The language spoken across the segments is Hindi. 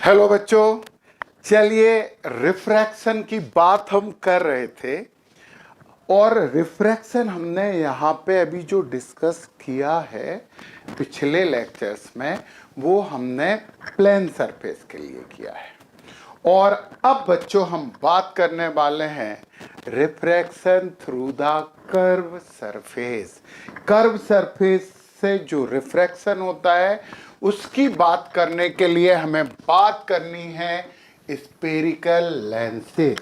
हेलो बच्चों, चलिए रिफ्रैक्शन की बात हम कर रहे थे और रिफ्रैक्शन हमने यहाँ पे अभी जो डिस्कस किया है पिछले लेक्चर्स में, वो हमने प्लेन सरफेस के लिए किया है। और अब बच्चों हम बात करने वाले हैं refraction through the curve surface. Curve surface से जो रिफ्रैक्शन होता है उसकी बात करने के लिए हमें बात करनी है स्पेरिकल लेंसेज।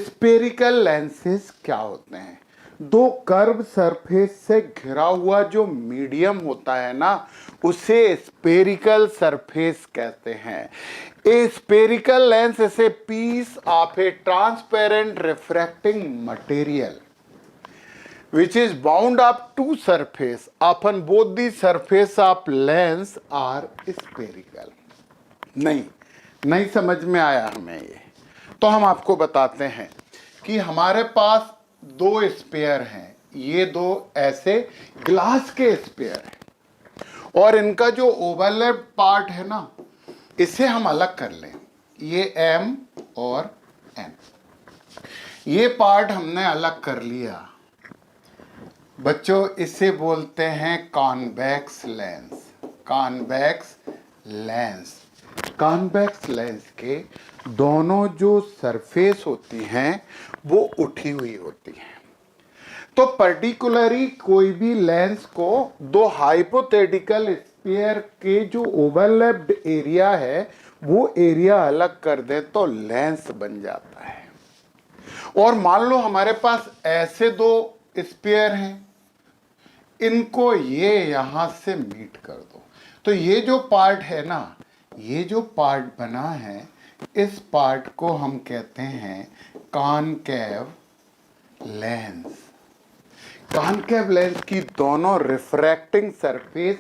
स्पेरिकल लेंसेज क्या होते हैं? दो कर्व सरफेस से घिरा हुआ जो मीडियम होता है ना, उसे स्पेरिकल सरफेस कहते हैं। A spherical lens is a piece of a transparent refracting material which is bound up to surface upon both the surface of lens are spherical। नहीं समझ में आया हमें ये? तो हम आपको बताते हैं कि हमारे पास दो स्पेयर हैं, ये दो ऐसे ग्लास के स्पेयर हैं और इनका जो ओवरलैप पार्ट है ना, इसे हम अलग कर लें। ये M और N, ये पार्ट हमने अलग कर लिया बच्चों। इसे बोलते हैं convex lens. Convex lens, convex lens के दोनों जो सरफेस होती हैं वो उठी हुई होती हैं। तो पर्टिकुलरली कोई भी लेंस को दो हाइपोथेटिकल स्फीयर के जो ओवरलैप्ड एरिया है वो एरिया अलग कर दे तो लेंस बन जाता है। और मान लो हमारे पास ऐसे दो स्फीयर हैं, इनको ये यहां से मीट कर दो, तो ये जो पार्ट है ना, ये जो पार्ट बना है, इस पार्ट को हम कहते हैं कॉनकेव लेंस। कॉनकेव लेंस की दोनों रिफ्रैक्टिंग सरफेस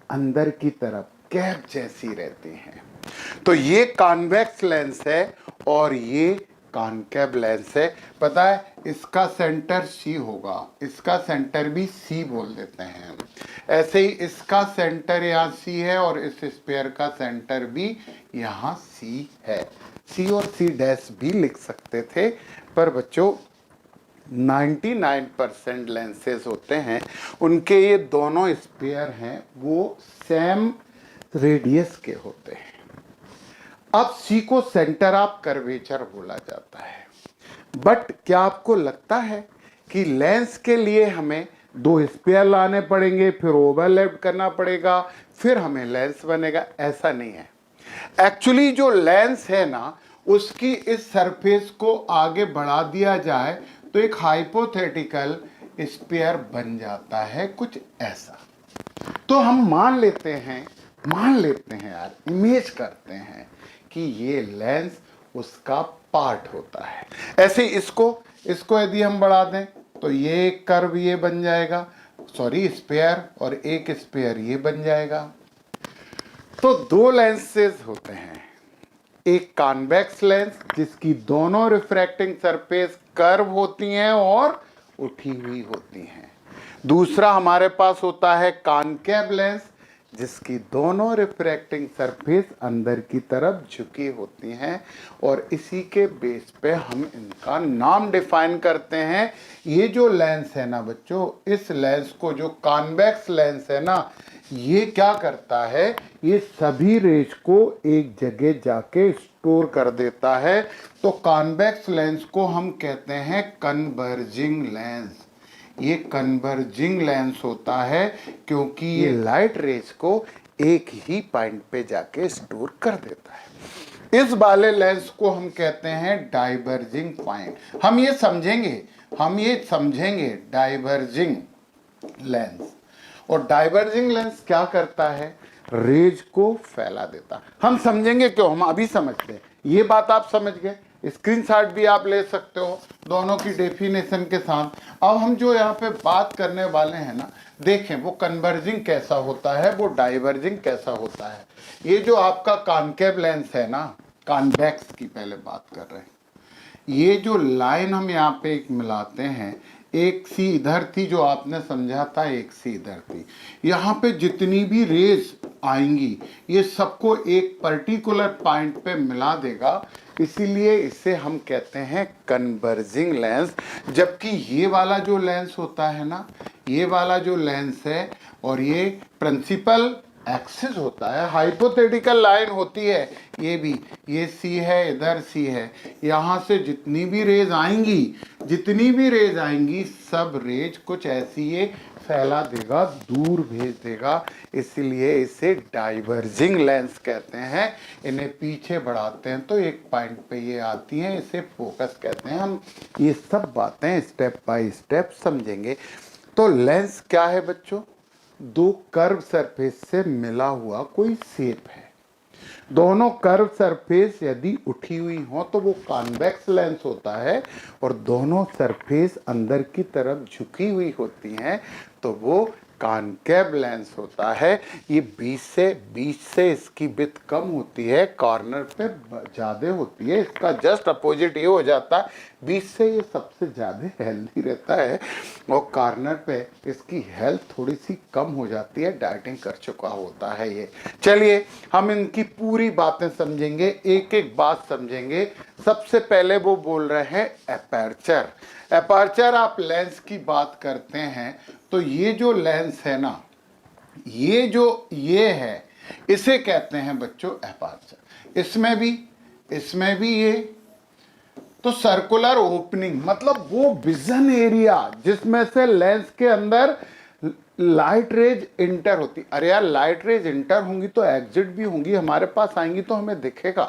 अंदर की तरफ कैप जैसी रहती हैं। तो ये कॉन्वेक्स लेंस है और ये कॉनकेव लेंस है। पता है इसका सेंटर C होगा, इसका सेंटर भी C बोल देते हैं। ऐसे ही इसका सेंटर यहाँ C है और इस स्फीयर का सेंटर भी यहाँ C है। C और C डैश भी लिख सकते थे, पर बच्चों 99% लेंसेज होते हैं उनके ये दोनों स्फीयर हैं वो सेम रेडियस के होते हैं। अब C को सेंटर ऑफ कर्वेचर बोला जाता है। बट क्या आपको लगता है कि लेंस के लिए हमें दो स्पेयर लाने पड़ेंगे, फिर ओवरलैप करना पड़ेगा, फिर हमें लेंस बनेगा? ऐसा नहीं है। एक्चुअली जो लेंस है ना, उसकी इस सरफेस को आगे बढ़ा दिया जाए तो एक हाइपोथेटिकल स्पेयर बन जाता है, कुछ ऐसा। तो हम मान लेते हैं यार, इमेज करते हैं कि ये लेंस उसका पार्ट होता है। ऐसे इसको यदि हम बढ़ा दें तो ये एक कर्व ये बन जाएगा, सॉरी स्पेयर, और एक स्पेयर ये बन जाएगा। तो दो लेंसेज होते हैं, एक कॉन्वेक्स लेंस जिसकी दोनों रिफ्रैक्टिंग सरफेस कर्व होती हैं और उठी हुई होती हैं। दूसरा हमारे पास होता है कॉनकेव लेंस जिसकी दोनों रिफ्रैक्टिंग सरफेस अंदर की तरफ झुकी होती हैं और इसी के बेस पे हम इनका नाम डिफाइन करते हैं। ये जो लेंस है ना बच्चों, इस लेंस को जो कॉन्वेक्स लेंस है ना, ये क्या करता है, ये सभी रेज को एक जगह जाके स्टोर कर देता है। तो कॉन्वेक्स लेंस को हम कहते हैं कन्वर्जिंग लेंस। ये कन्वर्जिंग लेंस होता है क्योंकि ये लाइट रेज को एक ही पॉइंट पे जाके स्टोर कर देता है। इस वाले लेंस को हम कहते हैं डाइवर्जिंग पॉइंट। हम ये समझेंगे डाइवर्जिंग लेंस। और डाइवर्जिंग लेंस क्या करता है, रेज को फैला देता। हम समझेंगे क्यों, हम अभी समझते हैं। ये बात आप समझ गए, स्क्रीनशॉट भी आप ले सकते हो दोनों की डेफिनेशन के साथ। अब हम जो यहाँ पे बात करने वाले हैं ना, देखें वो कन्वर्जिंग कैसा होता है, वो डाइवर्जिंग कैसा होता है। ये जो आपका कॉनकेव लेंस है ना, कॉन्वेक्स की पहले बात कर रहे हैं, ये जो लाइन हम यहाँ पे एक मिलाते हैं, एक सी इधर थी जो आपने समझा था, एक सी इधर थी। यहाँ पे जितनी भी रेज आएंगी ये सबको एक पर्टिकुलर पॉइंट पे मिला देगा, इसीलिए इसे हम कहते हैं कन्वर्जिंग लेंस। जबकि ये वाला जो लेंस होता है ना, ये वाला जो लेंस है और ये प्रिंसिपल एक्सिस होता है, हाइपोथेटिकल लाइन होती है ये भी, ये सी है, इधर सी है, यहाँ से जितनी भी रेज आएंगी सब रेज कुछ ऐसी ये फैला देगा, दूर भेज देगा, इसलिए इसे डाइवर्जिंग लेंस कहते हैं। इन्हें पीछे बढ़ाते हैं तो एक पॉइंट पे ये आती हैं, इसे फोकस कहते हैं। हम ये सब बातें स्टेप बाय स्टेप समझेंगे। तो लेंस क्या है बच्चों? दो कर्व सरफेस से मिला हुआ कोई शेप है। दोनों कर्व सरफेस यदि उठी हुई हो तो वो कॉन्वेक्स लेंस होता है, और दोनों सरफेस अंदर की तरफ झुकी हुई होती हैं तो वो कॉनकेव लेंस होता है। ये बीच से इसकी विड्थ कम होती है, कॉर्नर पे ज़्यादा होती है। इसका जस्ट अपोजिट ये हो जाता है, बीच से ये सबसे ज़्यादा हेल्दी रहता है और कॉर्नर पे इसकी हेल्थ थोड़ी सी कम हो जाती है, डाइटिंग कर चुका होता है ये। चलिए हम इनकी पूरी बातें समझेंगे, एक एक बात समझेंगे। सबसे पहले वो बोल रहे हैं एपर्चर। एपर्चर आप लेंस की बात करते हैं तो ये जो लेंस है ना, ये है, इसे कहते हैं बच्चों एपर्चर। इसमें भी ये तो सर्कुलर ओपनिंग, मतलब वो विजन एरिया जिसमें से लेंस के अंदर लाइट रेज इंटर होती। अरे यार, लाइट रेज इंटर होंगी तो एग्जिट भी होंगी, हमारे पास आएंगी तो हमें दिखेगा।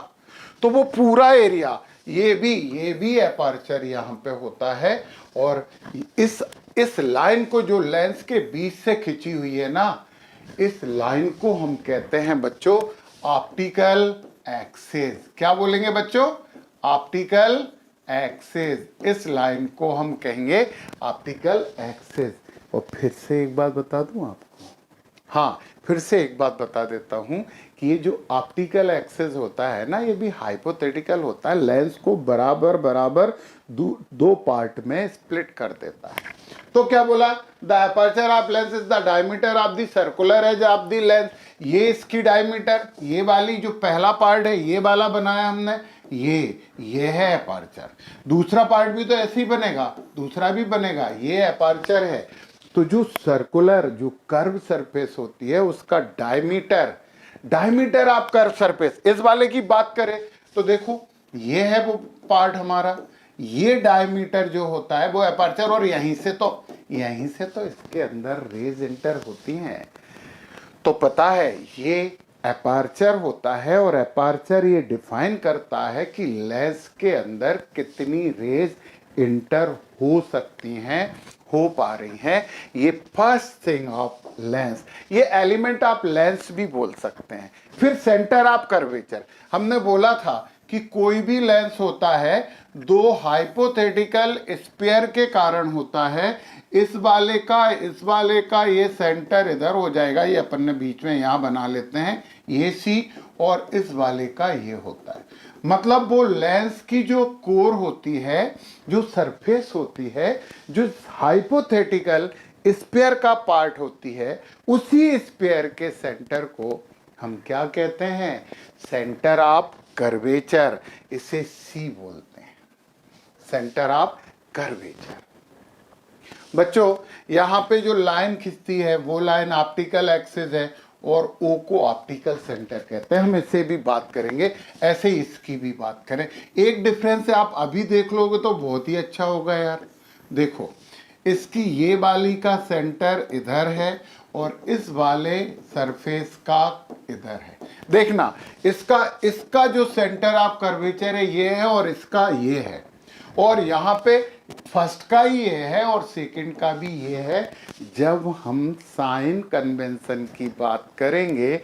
तो वो पूरा एरिया, ये भी एपर्चर यहाँ पे होता है। और इस लाइन को जो लेंस के बीच से खिंची हुई है ना, इस लाइन को हम कहते हैं बच्चों ऑप्टिकल एक्सिस। क्या बोलेंगे बच्चों? Optical axis. इस लाइन को हम कहेंगे ऑप्टिकल एक्सिस। और फिर से एक बात बता दूं आपको, हाँ फिर से एक बात बता देता हूं कि ये जो ऑप्टिकल एक्सिस होता है ना, ये भी हाइपोथेटिकल होता है, लेंस को बराबर दो पार्ट में स्प्लिट कर देता है। तो क्या बोला? The aperture of lens is the diameter of the circular edge of the lens. ये इसकी डायमीटर, ये वाली जो पहला पार्ट है ये वाला बनाया हमने, ये है एपर्चर। दूसरा पार्ट भी तो ऐसे ही बनेगा, दूसरा भी बनेगा, ये एपर्चर है। तो जो सर्कुलर, जो कर्व सरफेस होती है उसका डायमीटर ऑफ कर्व सरफेस, इस वाले की बात करें तो देखो ये है वो पार्ट हमारा, ये डायमीटर जो होता है वो एपर्चर, और यहीं से तो इसके अंदर रेज एंटर होती हैं। तो पता है ये एपर्चर होता है, और एपर्चर ये डिफाइन करता है कि लेंस के अंदर कितनी रेज इंटर हो सकती हैं, हो पा रही हैं। ये फर्स्ट थिंग ऑफ लेंस, ये एलिमेंट ऑफ लेंस भी बोल सकते हैं। फिर सेंटर ऑफ कर्वेचर, हमने बोला था कि कोई भी लेंस होता है दो हाइपोथेटिकल स्फीयर के कारण होता है। इस वाले का ये सेंटर इधर हो जाएगा, ये अपन ने बीच में यहां बना लेते हैं, ये सी, और इस वाले का ये होता है। मतलब वो लेंस की जो कोर होती है, जो सरफेस होती है, जो हाइपोथेटिकल स्फीयर का पार्ट होती है, उसी स्फीयर के सेंटर को हम क्या कहते हैं? Centre of curvature. इसे सी बोलते हैं, सेंटर ऑफ कर्वेचर। बच्चों यहां पे जो लाइन खिंचती है वो लाइन ऑप्टिकल एक्सिस है, और ओ को ऑप्टिकल सेंटर कहते हैं। हम इससे भी बात करेंगे, ऐसे ही इसकी भी बात करें। एक डिफरेंस आप अभी देख लोगे तो बहुत ही अच्छा होगा यार। देखो इसकी ये वाली का सेंटर इधर है और इस वाले सरफेस का इधर है। देखना इसका जो सेंटर ऑफ कर्वेचर है ये है, और इसका ये है, और यहाँ पे फर्स्ट का ही ये है और सेकंड का भी ये है। जब हम साइन कन्वेंशन की बात करेंगे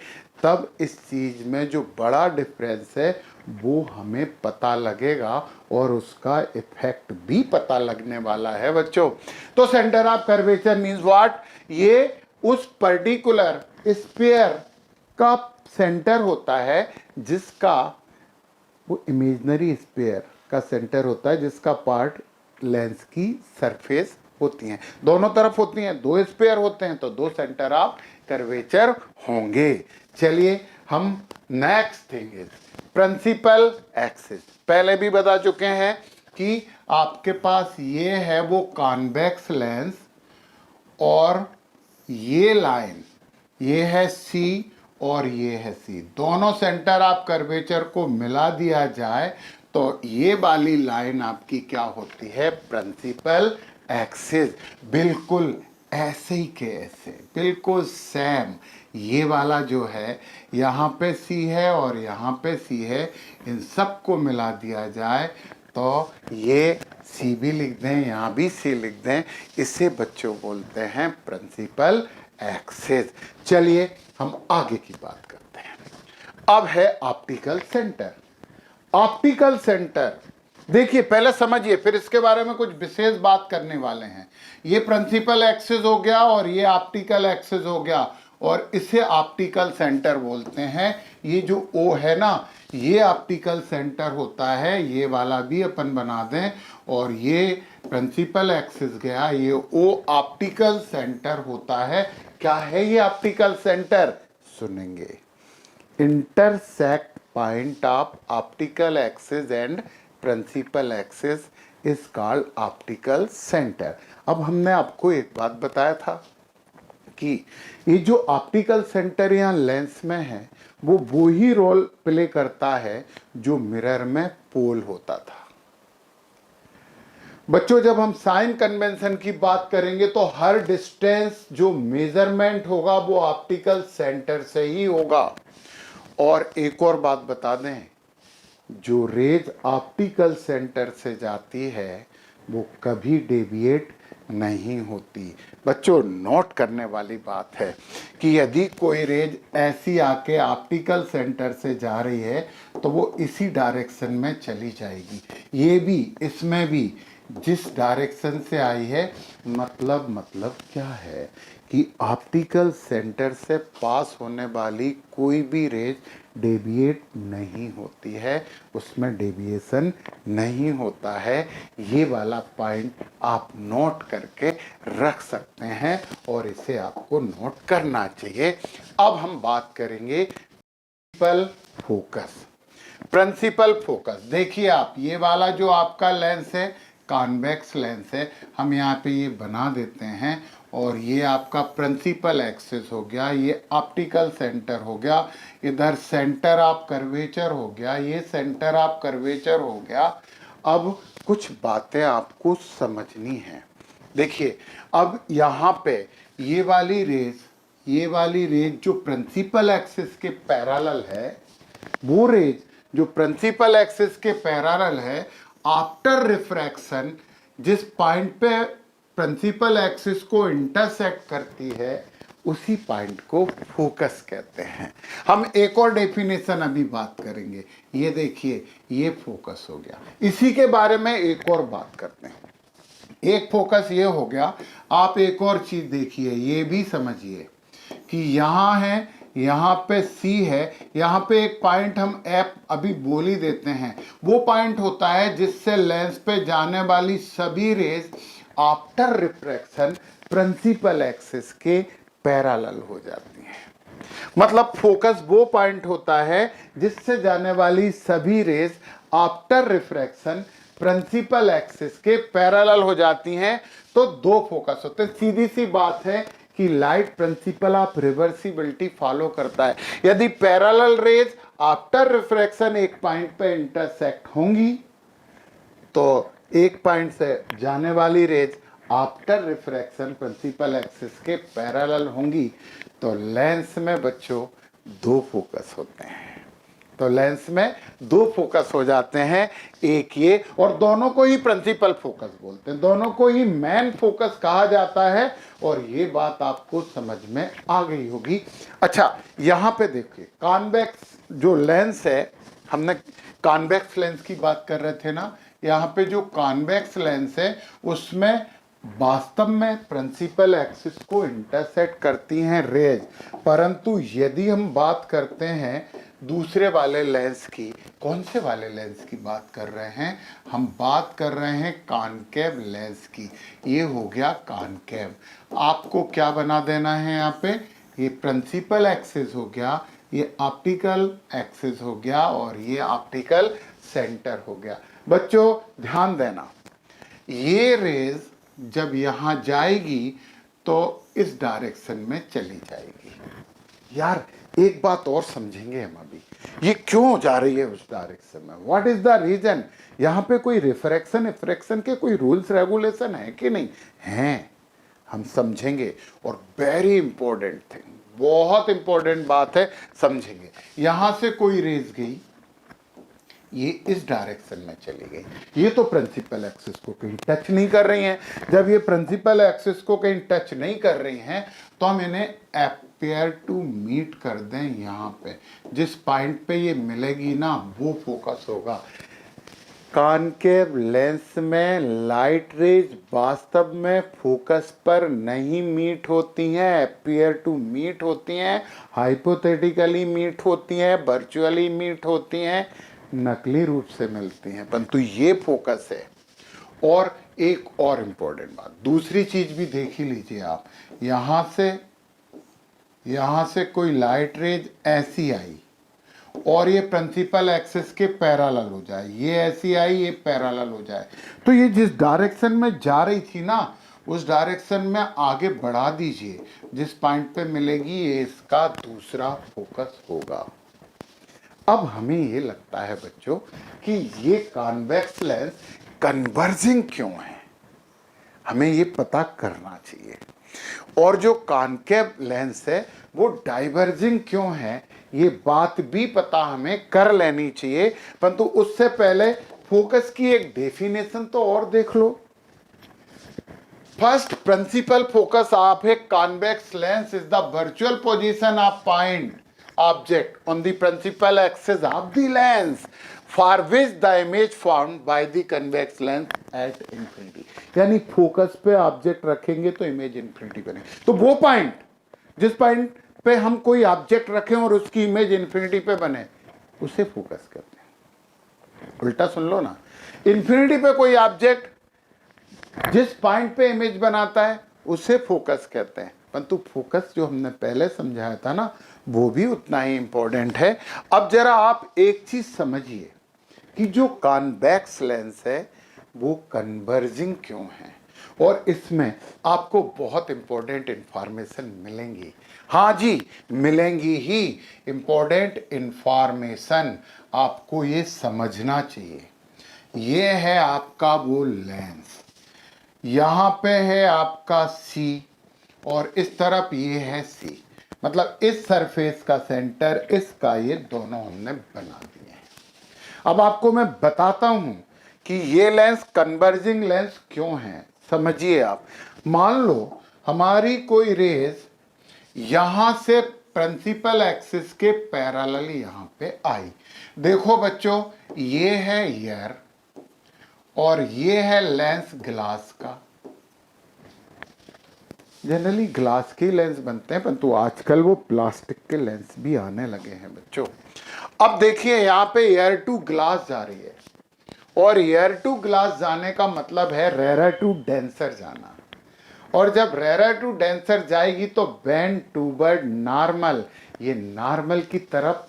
तब इस चीज में जो बड़ा डिफरेंस है वो हमें पता लगेगा, और उसका इफेक्ट भी पता लगने वाला है बच्चों। तो centre of curvature means what? ये उस पर्टिकुलर स्फीयर का सेंटर होता है जिसका, वो इमेजिनरी स्फीयर का सेंटर होता है जिसका पार्ट लेंस की सरफेस होती हैं, दोनों तरफ होती हैं, दो स्पेयर होते हैं तो दो सेंटर ऑफ कर्वेचर होंगे। चलिए हम next thing is principal axis. पहले भी बता चुके हैं कि आपके पास ये है वो कॉन्वेक्स लेंस और ये लाइन ये है सी और ये है सी, दोनों सेंटर ऑफ कर्वेचर को मिला दिया जाए तो ये वाली लाइन आपकी क्या होती है, प्रिंसिपल एक्सिस। बिल्कुल ऐसे ही के ऐसे, बिल्कुल सेम। ये वाला जो है यहाँ पे सी है और यहाँ पे सी है, इन सबको मिला दिया जाए तो ये सी भी लिख दें, यहाँ भी सी लिख दें, इसे बच्चों बोलते हैं प्रिंसिपल एक्सिस। चलिए हम आगे की बात करते हैं। अब है ऑप्टिकल सेंटर। ऑप्टिकल सेंटर देखिए, पहले समझिए, फिर इसके बारे में कुछ विशेष बात करने वाले हैं। ये प्रिंसिपल एक्सिस हो गया और ये ऑप्टिकल एक्सिस हो गया और इसे ऑप्टिकल सेंटर बोलते हैं। ये जो ओ है ना, ये ऑप्टिकल सेंटर होता है, ये वाला भी अपन बना दें, और ये प्रिंसिपल एक्सिस गया, ये ओ ऑप्टिकल सेंटर होता है। क्या है ये ऑप्टिकल सेंटर, सुनेंगे। Intersect point of optical axis and principal axis is called optical centre. अब हमने आपको एक बात बताया था कि ये जो ऑप्टिकल सेंटर यहाँ लेंस में है वो ही रोल प्ले करता है जो मिरर में पोल होता था। बच्चों जब हम साइन कन्वेंशन की बात करेंगे तो हर डिस्टेंस जो मेजरमेंट होगा वो ऑप्टिकल सेंटर से ही होगा। और एक और बात बता दें, जो रेज ऑप्टिकल सेंटर से जाती है वो कभी डेविएट नहीं होती। बच्चों नोट करने वाली बात है कि यदि कोई रेज ऐसी आके ऑप्टिकल सेंटर से जा रही है तो वो इसी डायरेक्शन में चली जाएगी। ये भी, इसमें भी जिस डायरेक्शन से आई है, मतलब क्या है कि ऑप्टिकल सेंटर से पास होने वाली कोई भी रेज डेविएट नहीं होती है, उसमें डेविएशन नहीं होता है। ये वाला पॉइंट आप नोट करके रख सकते हैं और इसे आपको नोट करना चाहिए। अब हम बात करेंगे प्रिंसिपल फोकस। प्रिंसिपल फोकस देखिए आप, ये वाला जो आपका लेंस है कॉन्वेक्स लेंस है, हम यहाँ पे ये बना देते हैं और ये आपका प्रिंसिपल एक्सिस हो गया, ये ऑप्टिकल सेंटर हो गया, इधर सेंटर ऑफ कर्वेचर हो गया, ये सेंटर ऑफ कर्वेचर हो गया। अब कुछ बातें आपको समझनी है। देखिए अब यहाँ पे ये वाली रेज जो प्रिंसिपल एक्सिस के पैरेलल है, वो रेज जो प्रिंसिपल एक्सिस के पैरेलल है, आफ्टर रिफ्रैक्शन जिस पॉइंट पे प्रिंसिपल एक्सिस को इंटरसेक्ट करती है उसी पॉइंट को फोकस कहते हैं। हम एक और डेफिनेशन अभी बात करेंगे। ये देखिए, ये फोकस हो गया। इसी के बारे में एक और बात करते हैं। एक फोकस ये हो गया। आप एक और चीज देखिए, ये भी समझिए कि यहाँ है, यहाँ पे सी है, यहाँ पे एक पॉइंट हम एफ अभी बोल ही देते हैं। वो पॉइंट होता है जिससे लेंस पे जाने वाली सभी rays after refraction principal axis के पैरेलल हो जाती हैं। मतलब फोकस वो पॉइंट होता है जिससे जाने वाली सभी rays after refraction principal axis के पैरेलल हो जाती हैं। तो दो फोकस होते हैं। सीधी सी बात है कि light principle of reversibility follow करता है। यदि पैरेलल रेज आफ्टर रिफ्रैक्शन एक पॉइंट पे इंटरसेक्ट होंगी तो एक पॉइंट से जाने वाली rays after refraction principal axis के पैरेलल होंगी। तो लेंस में बच्चों दो फोकस होते हैं। तो लेंस में दो फोकस हो जाते हैं, एक ये, और दोनों को ही प्रिंसिपल फोकस बोलते हैं, दोनों को ही मेन फोकस कहा जाता है। और ये बात आपको समझ में आ गई होगी। अच्छा यहाँ पे देखिए, कॉन्वेक्स जो लेंस है, हमने कॉन्वेक्स लेंस की बात कर रहे थे ना, यहाँ पे जो कॉन्वेक्स लेंस है उसमें वास्तव में प्रिंसिपल एक्सिस को इंटरसेक्ट करती हैं रेज। परंतु यदि हम बात करते हैं दूसरे वाले लेंस की, कौन से वाले लेंस की बात कर रहे हैं? हम बात कर रहे हैं कॉनकेव लेंस की। ये हो गया कॉनकेव। आपको क्या बना देना है यहाँ पे? ये प्रिंसिपल एक्सिस हो गया, ये ऑप्टिकल एक्सिस हो गया, और ये ऑप्टिकल सेंटर हो गया। बच्चों ध्यान देना, ये रेज जब यहां जाएगी तो इस डायरेक्शन में चली जाएगी। यार एक बात और समझेंगे हम अभी, ये क्यों जा रही है उस डायरेक्शन में? What is the reason? यहां पे कोई रिफ्रैक्शन रिफ्रैक्शन के कोई रूल्स रेगुलेशन है कि नहीं है? हम समझेंगे। और वेरी इंपॉर्टेंट थिंग, बहुत इंपॉर्टेंट बात है, समझेंगे। यहां से कोई रेज गई, ये इस डायरेक्शन में चली गई, ये तो प्रिंसिपल एक्सिस को कहीं टच नहीं कर रही हैं। जब ये प्रिंसिपल एक्सिस को कहीं टच नहीं कर रही हैं तो हम इन्हें अपेयर टू मीट कर दें। यहाँ पे जिस पॉइंट पे ये मिलेगी ना, वो फोकस होगा। कॉनकेव लेंस में लाइट रेज वास्तव में फोकस पर नहीं मीट होती हैं, अपियर टू मीट होती हैं, हाइपोथेटिकली मीट होती हैं, वर्चुअली मीट होती हैं, नकली रूप से मिलती हैं, परंतु ये फोकस है। और एक और इंपॉर्टेंट बात, दूसरी चीज भी देख ही लीजिए आप। यहां से कोई लाइट रेज ऐसी आई और ये प्रिंसिपल एक्सिस के पैरेलल हो जाए, ये ऐसी आई, ये पैरेलल हो जाए, तो ये जिस डायरेक्शन में जा रही थी ना, उस डायरेक्शन में आगे बढ़ा दीजिए। जिस पॉइंट पे मिलेगी ये इसका दूसरा फोकस होगा। अब हमें ये लगता है बच्चों कि ये कॉन्वेक्स लेंस कन्वर्जिंग क्यों है, हमें ये पता करना चाहिए। और जो कॉनकेव लेंस है वो डाइवर्जिंग क्यों है, ये बात भी पता हमें कर लेनी चाहिए। परंतु उससे पहले फोकस की एक डेफिनेशन तो और देख लो। First principal focus of a convex lens is the virtual position of point object on the principal axis of the lens for which the image formed by the convex lens at infinity। यानी फोकस पे ऑब्जेक्ट रखेंगे तो इमेज इंफिनिटी बनेगी। तो वो पॉइंट, जिस पॉइंट पे हम कोई ऑब्जेक्ट रखें और उसकी इमेज इंफिनिटी पे बने, उसे फोकस करते हैं। उल्टा सुन लो ना, इंफिनिटी पे कोई ऑब्जेक्ट जिस पॉइंट पे इमेज बनाता है उसे फोकस कहते हैं। परंतु फोकस जो हमने पहले समझाया था ना, वो भी उतना ही इंपॉर्टेंट है। अब जरा आप एक चीज समझिए कि जो कॉन्वेक्स लेंस है वो कन्वर्जिंग क्यों है, और इसमें आपको बहुत इंपॉर्टेंट इंफॉर्मेशन मिलेंगी। हाँ जी, मिलेंगी ही इंपॉर्टेंट इंफॉर्मेशन, आपको ये समझना चाहिए। ये है आपका वो लेंस, यहां पे है आपका सी, और इस तरफ ये है सी, मतलब इस सरफेस का सेंटर इसका, ये दोनों हमने बना दिए हैं। अब आपको मैं बताता हूं कि ये लेंस कन्वर्जिंग लेंस क्यों है, समझिए आप। मान लो हमारी कोई रेज यहां से प्रिंसिपल एक्सिस के पैरेलल यहां पे आई। देखो बच्चों, ये है ईयर और ये है लेंस ग्लास का। जनरली ग्लास के लेंस बनते हैं, परंतु आजकल वो प्लास्टिक के लेंस भी आने लगे हैं बच्चों। अब देखिए यहाँ पे एयर टू ग्लास जा रही है, और एयर टू ग्लास जाने का मतलब है रेयर टू डेंसर जाना। और जब रेयर टू डेंसर जाएगी तो बेंड टूवर्ड नॉर्मल, ये नॉर्मल की तरफ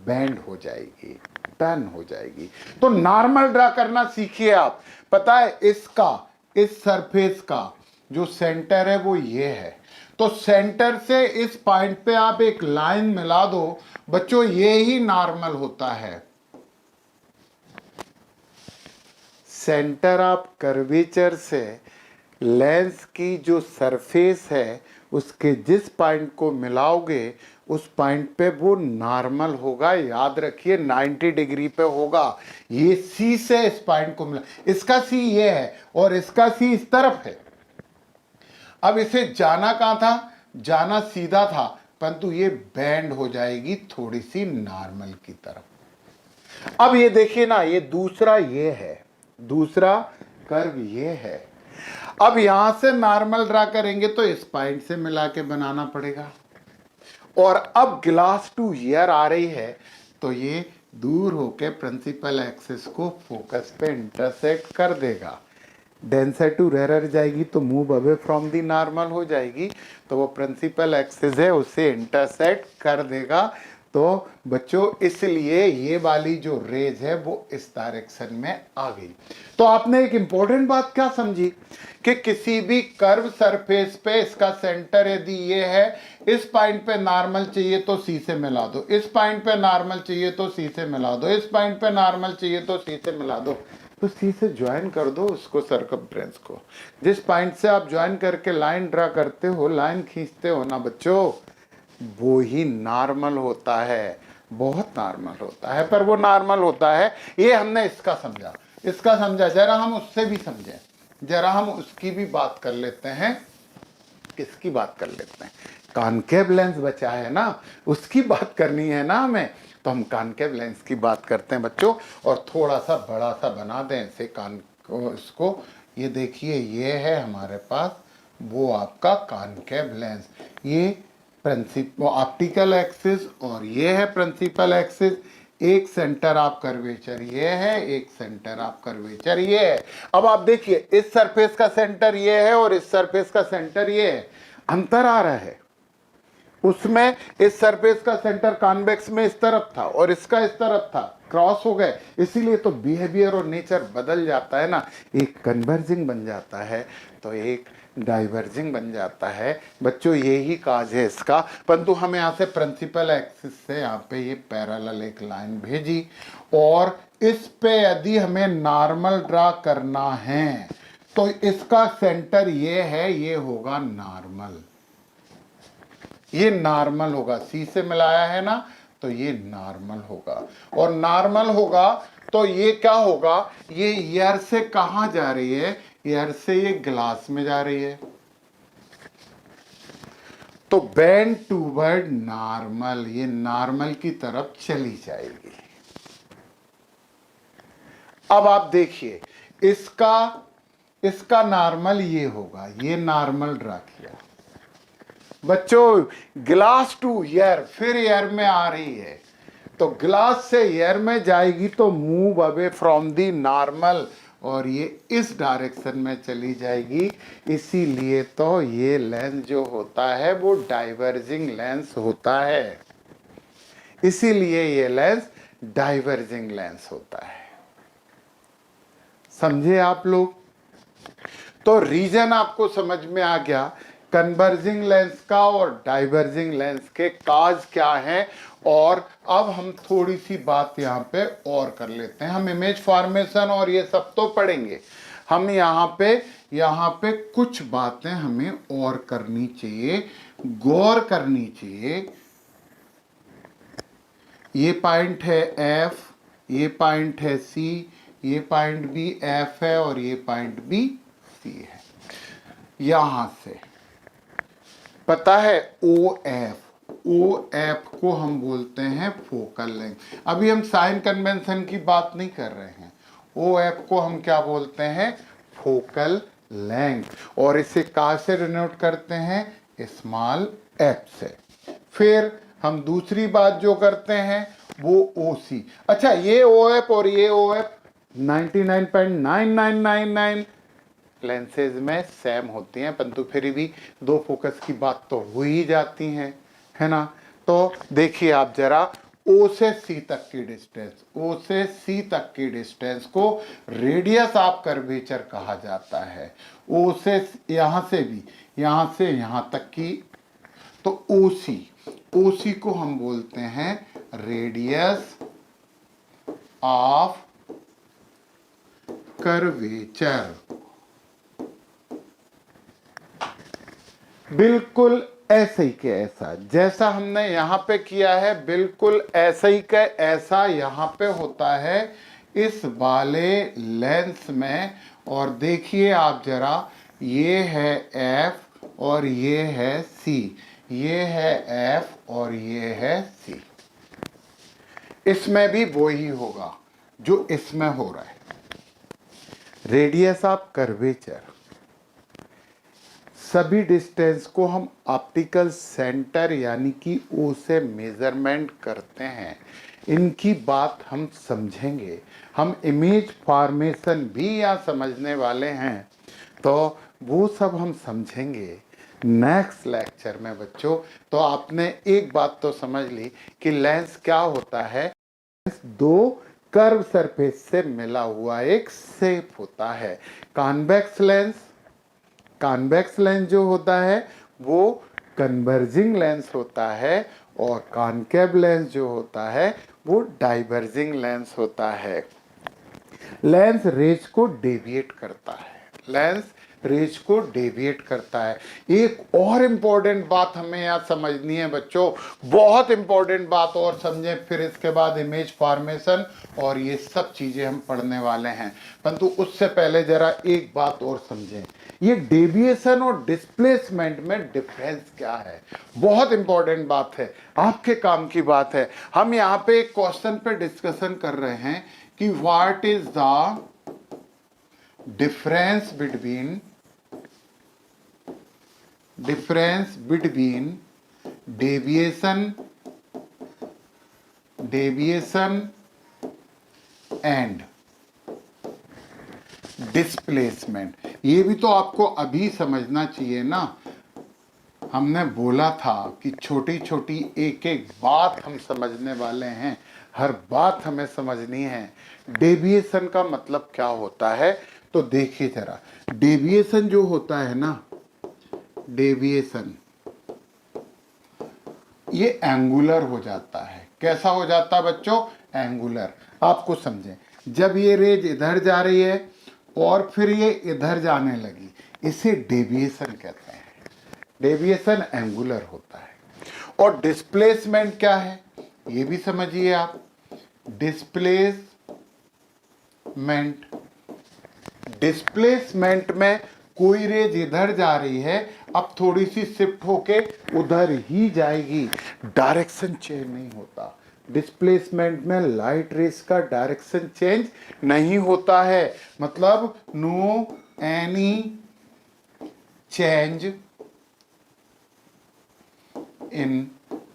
बेंड हो जाएगी, टर्न हो जाएगी। तो नॉर्मल ड्रा करना सीखिए आप। पता है इसका, इस सरफेस का जो सेंटर है वो ये है, तो सेंटर से इस पॉइंट पे आप एक लाइन मिला दो बच्चों, ये ही नॉर्मल होता है। सेंटर ऑफ कर्वेचर से लेंस की जो सरफेस है उसके जिस पॉइंट को मिलाओगे उस पॉइंट पे वो नॉर्मल होगा। याद रखिए 90 डिग्री पे होगा। ये सी से इस पॉइंट को मिला, इसका सी ये है और इसका सी इस तरफ है। अब इसे जाना कहां था, जाना सीधा था, परंतु ये बेंड हो जाएगी थोड़ी सी नॉर्मल की तरफ। अब ये देखिए ना, ये दूसरा ये है, दूसरा कर्व ये है। अब यहां से नॉर्मल ड्रा करेंगे तो इस पॉइंट से मिला के बनाना पड़ेगा। और अब ग्लास टू ईयर आ रही है, तो ये दूर होके प्रिंसिपल एक्सिस को फोकस पे इंटरसेक्ट कर देगा। डेंसर टू रेरर जाएगी तो move away from the normal हो जाएगी, तो वो प्रिंसिपल एक्सिस है उसे इंटरसेक्ट कर देगा। तो बच्चों इसलिए ये वाली जो रेज है वो इस डायरेक्शन में आ गई। तो आपने एक इंपॉर्टेंट बात क्या समझी कि किसी भी कर्व सरफेस पे इसका सेंटर यदि ये है, इस पॉइंट पे नॉर्मल चाहिए तो सी से मिला दो, इस पॉइंट पे नॉर्मल चाहिए तो सी से मिला दो, इस पॉइंट पे नॉर्मल चाहिए तो सी से मिला दो, तो सी से ज्वाइन कर दो उसको, सर्कमफ्रेंस को। जिस पॉइंट से आप ज्वाइन करके लाइन ड्रा करते हो, लाइन खींचते हो ना बच्चों, वो ही नॉर्मल होता है, बहुत नॉर्मल होता है। पर वो नॉर्मल होता है, ये हमने इसका समझा, इसका समझा। जरा हम उससे भी समझें, जरा हम उसकी भी बात कर लेते हैं। किसकी बात कर लेते हैं? कॉनकेव लेंस बचा है ना, उसकी बात करनी है ना हमें, तो हम कॉनकेव लेंस की बात करते हैं बच्चों। और थोड़ा सा बड़ा सा बना दें इसे इसको। ये देखिए, ये है हमारे पास वो आपका कॉनकेव लेंस, ये प्रिंसिपल ऑप्टिकल एक्सिस और ये है प्रिंसिपल एक्सिस। एक सेंटर ऑफ कर्वेचर ये है, एक सेंटर ऑफ कर्वेचर ये है। अब आप देखिए, इस सरफेस का सेंटर ये है और इस सरफेस का सेंटर ये है, अंतर आ रहा है। उसमें इस सरफेस का सेंटर कॉन्वेक्स में इस तरफ था और इसका इस तरफ था, क्रॉस हो गए, इसीलिए तो बिहेवियर और नेचर बदल जाता है ना। एक कन्वर्जिंग बन जाता है तो एक डाइवर्जिंग बन जाता है बच्चों, यही काज है इसका। परंतु हमें यहाँ से प्रिंसिपल एक्सिस से यहाँ पे ये पैरेलल एक लाइन भेजी और इस पे यदि हमें नॉर्मल ड्रा करना है तो इसका सेंटर ये है, ये होगा नॉर्मल, ये नॉर्मल होगा। सी से मिलाया है ना, तो ये नॉर्मल होगा। और नॉर्मल होगा तो ये क्या होगा, ये ईयर से कहां जा रही है, ईयर से ये ग्लास में जा रही है, तो बेंड टूवर्ड नॉर्मल, ये नॉर्मल की तरफ चली जाएगी। अब आप देखिए, इसका नॉर्मल ये होगा, ये नॉर्मल ड्रा किया बच्चों, ग्लास टू एयर, फिर एयर में आ रही है, तो ग्लास से एयर में जाएगी तो move away from the normal, और ये इस डायरेक्शन में चली जाएगी। इसीलिए तो ये लेंस जो होता है वो डाइवर्जिंग लेंस होता है, इसीलिए ये लेंस डाइवर्जिंग लेंस होता है। समझे आप लोग? तो रीजन आपको समझ में आ गया कन्वर्जिंग लेंस का और डाइवर्जिंग लेंस के काज क्या हैं। और अब हम थोड़ी सी बात यहाँ पे और कर लेते हैं। हम इमेज फॉर्मेशन और ये सब तो पढ़ेंगे, हम यहाँ पे कुछ बातें हमें और करनी चाहिए, गौर करनी चाहिए। ये पॉइंट है F, ये पॉइंट है C, ये पॉइंट भी F है और ये पॉइंट भी C है। यहां से पता है OF को हम बोलते हैं फोकल लेंथ। अभी हम साइन कन्वेंशन की बात नहीं कर रहे हैं, OF को हम क्या बोलते हैं, फोकल लेंथ। और इसे कहां से डिनोट करते हैं, स्मॉल f से। फिर हम दूसरी बात जो करते हैं वो OC। अच्छा, ये OF और ये OF 99.9999 लेंसेज में सेम होती हैं, परंतु फिर भी दो फोकस की बात तो हो ही जाती है ना। तो देखिए आप जरा, O से C तक की डिस्टेंस, O से C तक की डिस्टेंस को रेडियस ऑफ कर्वेचर कहा जाता है। O से यहां से भी, यहां से यहां तक की, तो OC को हम बोलते हैं रेडियस ऑफ कर्वेचर। बिल्कुल ऐसे ही के ऐसा, जैसा हमने यहां पे किया है, बिल्कुल ऐसा ही का ऐसा यहां पे होता है इस वाले लेंस में। और देखिए आप जरा, ये है F और ये है C, ये है F और ये है C। इसमें भी वो ही होगा जो इसमें हो रहा है। रेडियस ऑफ कर्वेचर, सभी डिस्टेंस को हम ऑप्टिकल सेंटर यानी कि O से मेजरमेंट करते हैं। इनकी बात हम समझेंगे। हम इमेज फॉर्मेशन भी यहाँ समझने वाले हैं, तो वो सब हम समझेंगे नेक्स्ट लेक्चर में बच्चों। तो आपने एक बात तो समझ ली कि लेंस क्या होता है, दो कर्व सरफेस से मिला हुआ एक शेप होता है। कॉन्वेक्स लेंस जो होता है वो कन्वर्जिंग लेंस होता है, और कॉनकेव लेंस जो होता है वो डाइवर्जिंग लेंस होता है। लेंस रेज को डेविएट करता है, लेंस रेज को डेविएट करता है। एक और इंपॉर्टेंट बात हमें यहाँ समझनी है बच्चों, बहुत इंपॉर्टेंट बात, और समझें फिर इसके बाद इमेज फॉर्मेशन और ये सब चीजें हम पढ़ने वाले हैं। परंतु उससे पहले जरा एक बात और समझें, ये डेविएशन और डिस्प्लेसमेंट में डिफरेंस क्या है। बहुत इंपॉर्टेंट बात है, आपके काम की बात है। हम यहाँ पे एक क्वेश्चन पे डिस्कशन कर रहे हैं कि what is the difference between deviation and displacement. ये भी तो आपको अभी समझना चाहिए ना। हमने बोला था कि छोटी छोटी एक एक बात हम समझने वाले हैं, हर बात हमें समझनी है। डेविएशन का मतलब क्या होता है, तो देखिए जरा, डेविएशन जो होता है ना, डेविएशन ये एंगुलर हो जाता है। कैसा हो जाता है बच्चों, एंगुलर। आपको समझें, जब ये रेज इधर जा रही है और फिर ये इधर जाने लगी, इसे डेविएशन कहते हैं। डेविएशन एंगुलर होता है। और डिस्प्लेसमेंट क्या है ये भी समझिए आप। डिस्प्लेसमेंट में कोई रेज इधर जा रही है, अब थोड़ी सी शिफ्ट होके उधर ही जाएगी, डायरेक्शन चेंज नहीं होता। डिस्प्लेसमेंट में लाइट रेज का डायरेक्शन चेंज नहीं होता है, मतलब no any change in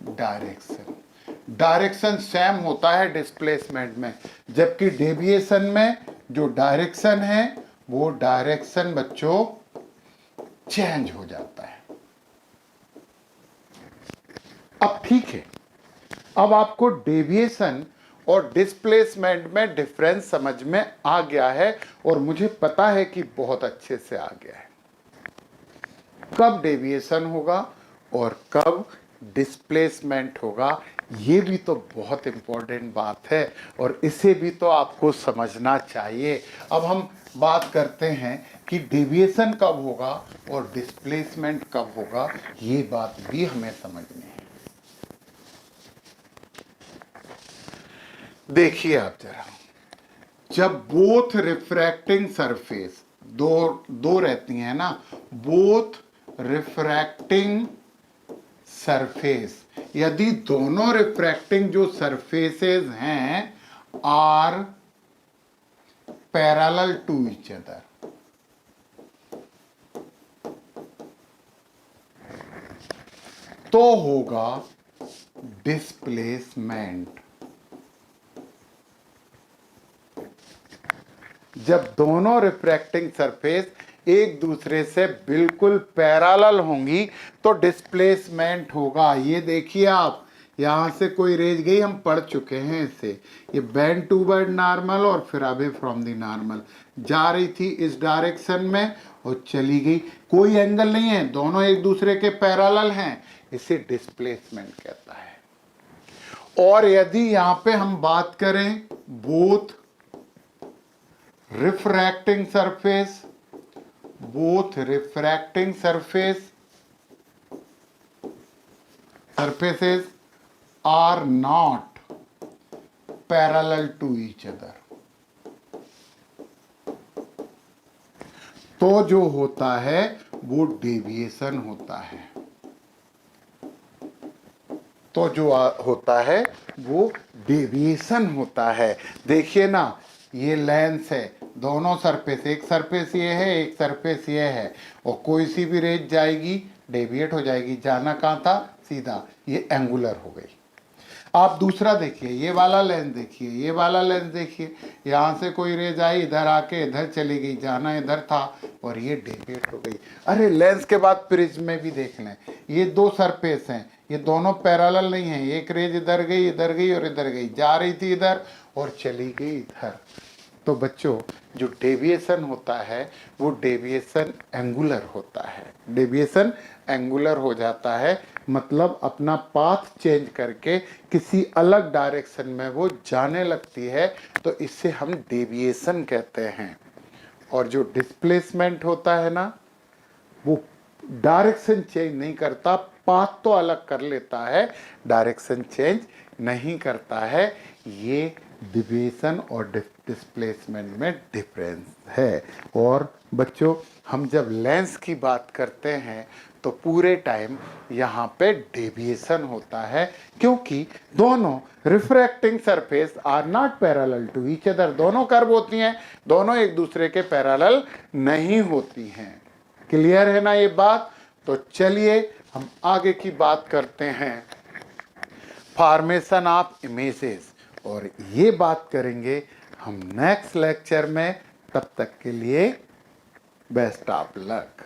direction. Direction same होता है डिस्प्लेसमेंट में, जबकि डेविएशन में जो डायरेक्शन है वो डायरेक्शन बच्चों चेंज हो जाता है। अब ठीक है, अब आपको डेविएशन और डिस्प्लेसमेंट में डिफरेंस समझ में आ गया है, और मुझे पता है कि बहुत अच्छे से आ गया है। कब डेविएशन होगा और कब डिस्प्लेसमेंट होगा, ये भी तो बहुत इंपॉर्टेंट बात है, और इसे भी तो आपको समझना चाहिए। अब हम बात करते हैं कि डेविएशन कब होगा और डिस्प्लेसमेंट कब होगा, ये बात भी हमें समझनी है। देखिए आप जरा, जब बोथ रिफ्रैक्टिंग सरफेस दो रहती हैं ना, बोथ रिफ्रैक्टिंग सरफेस, यदि दोनों रिफ्रैक्टिंग जो सरफेसेस हैं are parallel to each other, तो होगा डिस्प्लेसमेंट। जब दोनों रिफ्रैक्टिंग सरफेस एक दूसरे से बिल्कुल पैरेलल होंगी तो डिस्प्लेसमेंट होगा। ये देखिए आप, यहां से कोई रेज गई, हम पढ़ चुके हैं इसे, ये बेंड टूवर्ड नॉर्मल और फिर अवे फ्रॉम द नॉर्मल, जा रही थी इस डायरेक्शन में और चली गई, कोई एंगल नहीं है, दोनों एक दूसरे के पैरेलल हैं, इसे डिस्प्लेसमेंट कहता है। और यदि यहां पे हम बात करें both refracting surfaces are not parallel to each other, तो जो होता है वो डेविएशन होता है। तो जो होता है वो डेविएशन होता है। देखिए ना, ये लेंस है, दोनों सरफेस, एक सरफेस ये है, एक सरफेस ये है, और कोई सी भी रेज जाएगी डेविएट हो जाएगी। जाना कहाँ था, सीधा, ये एंगुलर हो गई। आप दूसरा देखिए, ये वाला लेंस देखिए, ये वाला लेंस देखिए, यहाँ से कोई रेज आई, इधर आके इधर चली गई, जाना इधर था और ये डेविएट हो गई। अरे लेंस के बाद प्रिज्म में भी देख लें, ये दो सरफेस हैं, ये दोनों पैरेलल नहीं है, एक रेज इधर गई और इधर गई, जा रही थी इधर और चली गई इधर। तो बच्चों, जो डेविएशन होता है वो डेविएशन एंगुलर होता है, डेविएशन एंगुलर हो जाता है, मतलब अपना पाथ चेंज करके किसी अलग डायरेक्शन में वो जाने लगती है, तो इससे हम डेविएशन कहते हैं। और जो डिस्प्लेसमेंट होता है ना, वो डायरेक्शन चेंज नहीं करता, पाथ तो अलग कर लेता है, डायरेक्शन चेंज नहीं करता है। ये डिविएशन और डिस्प्लेसमेंट में डिफरेंस है। और बच्चों, हम जब लेंस की बात करते हैं तो पूरे टाइम यहाँ पे डेविएशन होता है, क्योंकि दोनों refracting surface are not parallel to each other. दोनों कर्व होती हैं, दोनों एक दूसरे के पैरेलल नहीं होती हैं। क्लियर है ना ये बात? तो चलिए हम आगे की बात करते हैं, फॉर्मेशन ऑफ इमेजेस, और ये बात करेंगे हम नेक्स्ट लेक्चर में। तब तक के लिए बेस्ट ऑफ लक।